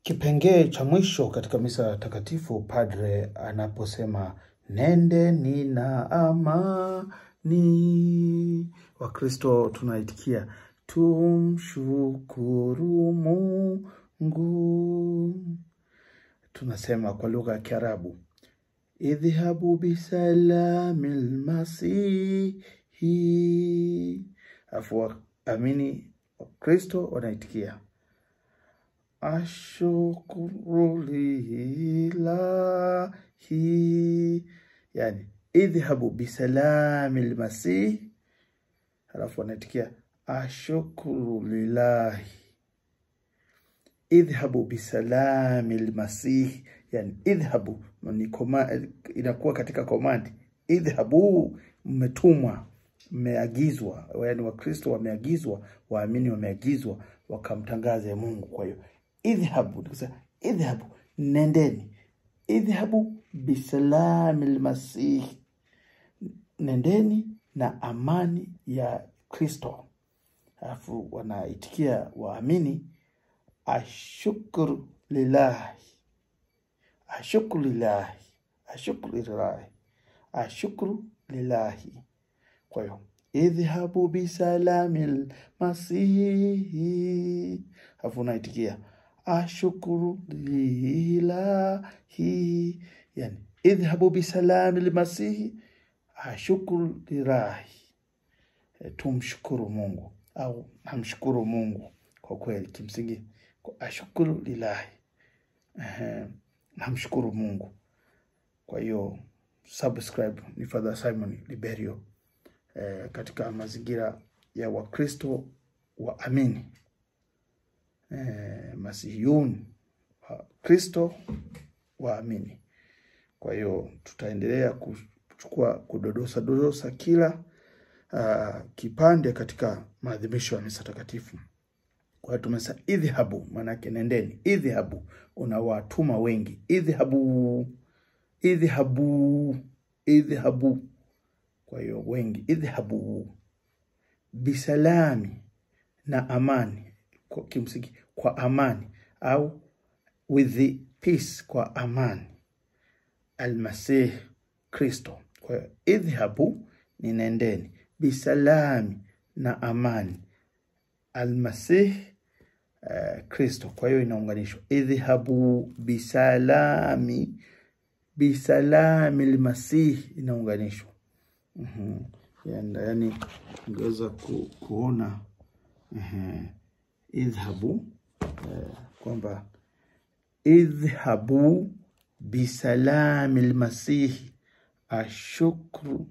Kipengee cha mwisho katika misa takatifu, padre anaposema nendeni na amani, Wakristo tunaitikia tumshukuru Mungu. Tunasema kwa lugha ya Kiarabu, idhhabu bisalamil masihi. Afu amini Wakristo wanaitikia ashukuru lillahi, yani idhhabu bisalamil masih, halafu wanaitikia ashukuru lillahi. Idhhabu bisalamil masih, yani idhhabu ni inakuwa katika command. Idhhabu, mmetumwa, mmeagizwa, yani Wakristo wameagizwa, waamini wameagizwa wakamtangaze Mungu. Kwa hiyo idhhabu, idhhabu nendeni, idhhabu bisalamil masih, nendeni na amani ya Kristo. Alafu wanaitikia waamini ashukuru lillahi, ashukuru lillahi, ashukuru lillahi, ashukuru lillahi. Kwa hiyo idhhabu bisalamil masihi, alafu unaitikia ashukuru lillahi, yani idhhabu bisalamil masihi, ashukuru lillahi. Tumshukuru Mungu au namshukuru Mungu. Kwa kweli kimsingi ashukuru lillahi, namshukuru Mungu. Kwa hiyo subscribe. Ni Father Simon Liberio, katika mazingira ya Wakristo waamini, Masihiyun, Kristo waamini. Kwa hiyo tutaendelea kudodosa kila kipande katika maadhimisho ya misa takatifu. Kwa hiyo tumesema idhhabu, maana yake nendeni. Idhhabu, unawatuma wengi. Idhhabu, idhhabu, idhhabu. Kwa hiyo wengi, idhhabu bisalami, na amani, kwa kimsingi kwa amani, au with the peace, kwa amani, almasih, Kristo. Kwa hiyo idhhabu ni nendeni, bisalami na amani, almasih, Kristo. Kwa hiyo inaunganishwa idhhabu bisalami, bisalami almasih inaunganishwa. Yani ungeweza kuona idhhabu kwamba idhhabu bisalami almasih, ashukuru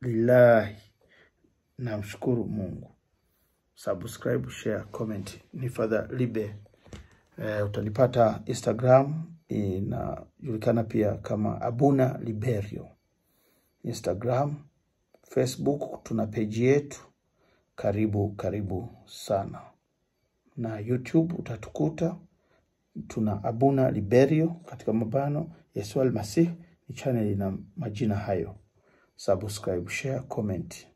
lillahi, namshukuru Mungu. Subscribe, share, comment. Ni Father Libe. Utanipata Instagram, inajulikana pia kama Abuna Liberio. Instagram, Facebook, tuna page yetu. Karibu sana. Na YouTube utatukuta tuna Abuna Liberio katika mabano Yesu Almasih, ni channel ina majina hayo. Subscribe, share, comment.